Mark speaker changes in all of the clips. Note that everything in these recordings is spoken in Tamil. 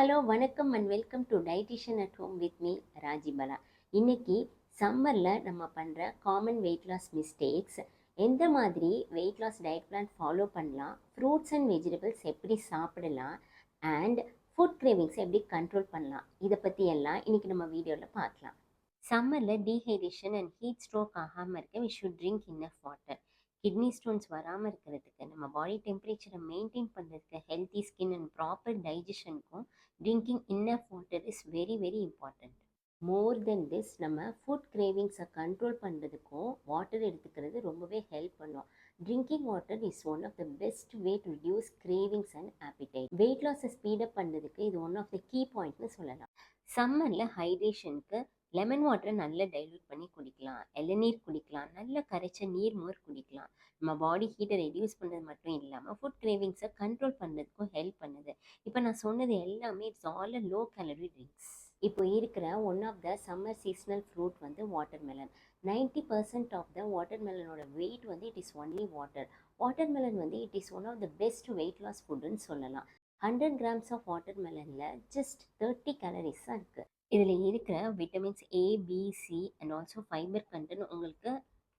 Speaker 1: ஹலோ வணக்கம் and welcome to dietitian at home with me Rajibala. இன்னைக்கு சம்மரில் நம்ம பண்ணுற காமன் வெயிட் லாஸ் மிஸ்டேக்ஸ், எந்த மாதிரி weight loss diet plan follow பண்ணலாம், ஃப்ரூட்ஸ் அண்ட் வெஜிடபிள்ஸ் எப்படி சாப்பிடலாம், அண்ட் ஃபுட் கிரேவிங்ஸ் எப்படி கண்ட்ரோல் பண்ணலாம், இதை பற்றி எல்லாம் இன்னைக்கு நம்ம வீடியோவில் பார்க்கலாம். சம்மரில் டீஹைட்ரேஷன் அண்ட் ஹீட் ஸ்ட்ரோக் ஆகாமல் இருக்க we should drink enough water. Kidney stones வராமல் இருக்கிறதுக்கு, நம்ம பாடி டெம்பரேச்சரை மெயின்டைன் பண்ணுறதுக்கு, ஹெல்த்தி ஸ்கின் அண்ட் ப்ராப்பர் டைஜஷனுக்கும் drinking enough water is very very important. More than this, நம்ம ஃபுட் கிரேவிங்ஸை கண்ட்ரோல் பண்ணுறதுக்கும் வாட்டர் எடுத்துக்கிறது ரொம்பவே ஹெல்ப் பண்ணும். Drinking water is one of the best way to reduce cravings and appetite. Weight லாஸை ஸ்பீடப் பண்ணுறதுக்கு இது ஒன் ஆஃப் த கீ பாயிண்ட்னு சொல்லலாம். சம்மரில் ஹைட்ரேஷனுக்கு லெமன் வாட்டரை நல்லா டைல்யூட் பண்ணி குடிக்கலாம், இளநீர் குடிக்கலாம், நல்ல கரைச்ச நீர் மோர் குடிக்கலாம். நம்ம பாடி ஹீட்டை ரெடியூஸ் பண்ணுறது மட்டும் இல்லாமல் ஃபுட் கிரேவிங்ஸை கண்ட்ரோல் பண்ணுறதுக்கும் ஹெல்ப் பண்ணுது. இப்போ நான் சொன்னது எல்லாமே it's all a low calorie drinks. இப்போ இருக்கிற one of the summer seasonal fruit வந்து வாட்டர்மெலன். 90% ஆஃப் த வாட்டர்மெலனோட வெயிட் வந்து it is only water. Watermelon வந்து it is one of the best weight loss ஃபுட்டுன்னு சொல்லலாம். 100 grams ஆஃப் வாட்டர்மெலனில் ஜஸ்ட் 30 calories தான் இருக்குது. இதில் இருக்கிற vitamins A, B, C and also fibre content உங்களுக்கு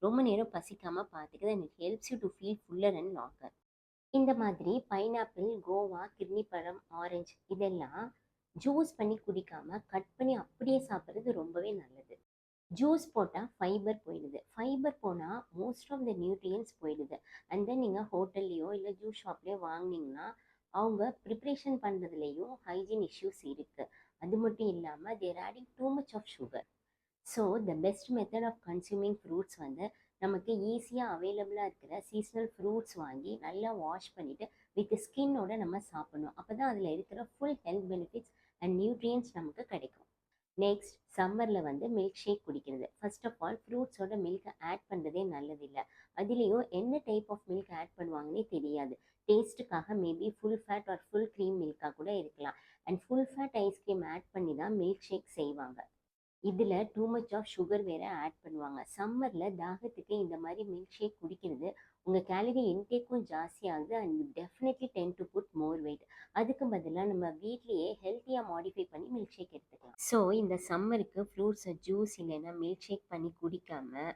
Speaker 1: ரொம்ப நேரம் பசிக்காமல் பார்த்துக்குது and it helps you to feel fuller and longer. இந்த மாதிரி பைனாப்பிள், கோவா, கிர்னி பழம், ஆரஞ்சு இதெல்லாம் ஜூஸ் பண்ணி குடிக்காமல் கட் பண்ணி அப்படியே சாப்பிட்றது ரொம்பவே நல்லது. ஜூஸ் போட்டால் ஃபைபர் போயிடுது. ஃபைபர் போனால் மோஸ்ட் ஆஃப் த நியூட்ரியன்ஸ் போயிடுது. அண்ட் தென் நீங்கள் ஹோட்டல்லையோ இல்லை ஜூஸ் ஷாப்லேயோ வாங்கினீங்கன்னா அவங்க ப்ரிப்ரேஷன் பண்ணுறதுலேயும் ஹைஜீன் இஷ்யூஸ் இருக்குது. அது மட்டும் இல்லாமல் they're adding too much of sugar. So the best method of consuming fruits வந்து நமக்கு ஈஸியாக அவைலபிளாக இருக்கிற சீசனல் ஃப்ரூட்ஸ் வாங்கி நல்லா வாஷ் பண்ணிவிட்டு வித் ஸ்கின்னோட நம்ம சாப்பிடணும். அப்போ தான் அதில் இருக்கிற full health benefits and nutrients நமக்கு கிடைக்கும். நெக்ஸ்ட், சம்மரில் வந்து மில்க் ஷேக் குடிக்கிறது. ஃபர்ஸ்ட் ஆஃப் ஆல் ஃப்ரூட்ஸோட மில்கை ஆட் பண்ணுறதே நல்லதில்லை. அதுலேயும் என்ன டைப் ஆஃப் மில்க் ஆட் பண்ணுவாங்கன்னே தெரியாது. டேஸ்ட்டுக்காக maybe full fat or full cream மில்காக கூட இருக்கலாம். And full fat ice cream add பண்ணி தான் மில்க் ஷேக் செய்வாங்க. இதில் டூ மச் ஆஃப் சுகர் வேறு ஆட் பண்ணுவாங்க. சம்மரில் தாகத்துக்கு இந்த மாதிரி மில்க் ஷேக் குடிக்கிறது உங்கள் கேலரி இன்டேக்கும் ஜாஸ்தியாகுது and you definitely tend to put more weight. அதுக்கு பதிலாக நம்ம வீட்லேயே ஹெல்த்தியாக மாடிஃபை பண்ணி மில்க் ஷேக் எடுத்துக்கலாம். ஸோ இந்த சம்மருக்கு ஃப்ரூட்ஸை ஜூஸ் இல்லைன்னா மில்க் ஷேக் பண்ணி குடிக்காமல்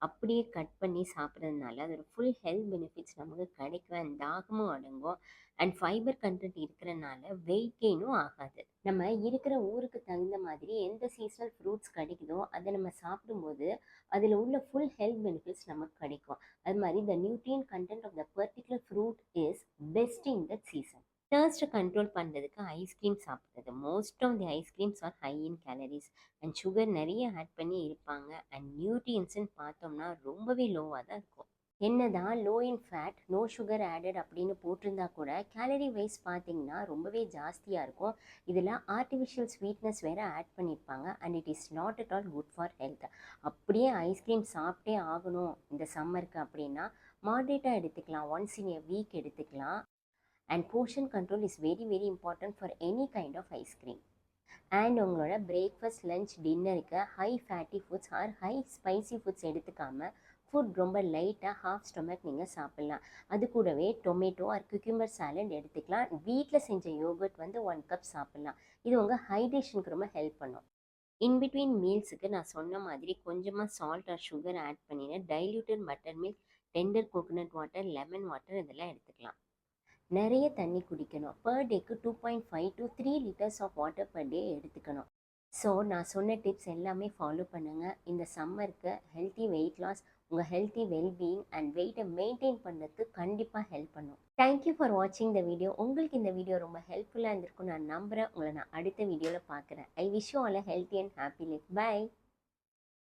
Speaker 1: அப்படியே கட் பண்ணி சாப்பிட்றதுனால அதோட ஃபுல் ஹெல்த் பெனிஃபிட்ஸ் நமக்கு கிடைக்கும் அண்ட் தாகமும் அடங்கும் அண்ட் ஃபைபர் கண்டென்ட் இருக்கிறனால வெயிட் கெயினும் ஆகாது. நம்ம இருக்கிற ஊருக்கு தகுந்த மாதிரி எந்த சீசனல் ஃப்ரூட்ஸ் கிடைக்குதோ அதை நம்ம சாப்பிடும்போது அதில் உள்ள ஃபுல் ஹெல்த் பெனிஃபிட்ஸ் நமக்கு கிடைக்கும். அது மாதிரி the nutrient content of the particular fruit is best in that season. டர்ஸ்ட்டை கண்ட்ரோல் பண்ணுறதுக்கு ஐஸ்கிரீம் சாப்பிட்றது. Most of the ice creams are high in calories and sugar நிறைய ஆட் பண்ணி இருப்பாங்க அண்ட் நியூட்ரியன்ஸ்ன்னு பார்த்தோம்னா ரொம்பவே லோவாக தான் இருக்கும். என்னதான் low in fat no sugar added அப்படின்னு போட்டிருந்தா கூட கேலரி வைஸ் பார்த்தீங்கன்னா ரொம்பவே ஜாஸ்தியாக இருக்கும். இதில் ஆர்டிஃபிஷியல் ஸ்வீட்னஸ் வேறு ஆட் பண்ணியிருப்பாங்க and it is not at all good for health. அப்படியே ஐஸ்கிரீம் சாப்பிட்டே ஆகணும் இந்த சம்மருக்கு அப்படின்னா மாடரேட்டாக எடுத்துக்கலாம், ஒன்ஸ் இன் எ வீக் எடுத்துக்கலாம். And portion control is very very important for any kind of ice cream. And உங்களோட பிரேக்ஃபாஸ்ட், லஞ்ச், டின்னருக்கு high fatty foods or high spicy foods எடுத்துக்காமல் ஃபுட் ரொம்ப லைட்டாக ஹாஃப் ஸ்டொமக் நீங்கள் சாப்பிட்லாம். அது கூடவே டொமேட்டோ ஆர் குக்கும்பர் சாலட் எடுத்துக்கலாம். வீட்டில் செஞ்ச யோகர்ட் வந்து 1 கப் சாப்பிட்லாம். இது உங்கள் ஹைட்ரேஷனுக்கு ரொம்ப ஹெல்ப் பண்ணும். இன்பிட்வீன் மீல்ஸுக்கு நான் சொன்ன மாதிரி கொஞ்சமாக சால்ட் ஆர் சுகர் ஆட் பண்ணினேன். Diluted butter milk, tender coconut water, lemon water இதெல்லாம் எடுத்துக்கலாம். நிறைய தண்ணி குடிக்கணும். பர் டேக்கு 2.5 to 3 litres of water per day எடுத்துக்கணும். ஸோ நான் சொன்ன டிப்ஸ் எல்லாமே ஃபாலோ பண்ணுங்கள். இந்த சம்மருக்கு ஹெல்த்தி வெயிட் லாஸ், உங்கள் ஹெல்த்தி வெல்பீயிங் அண்ட் வெயிட்டை மெயின்டைன் பண்ணுறதுக்கு கண்டிப்பாக ஹெல்ப் பண்ணும். தேங்க்யூ ஃபார் வாட்சிங் த வீடியோ. உங்களுக்கு இந்த வீடியோ ரொம்ப ஹெல்ப்ஃபுல்லாக இருந்திருக்கும் நான் நம்புகிறேன். உங்களை நான் அடுத்த வீடியோவில் பார்க்குறேன். I wish you all a healthy and happy life. By.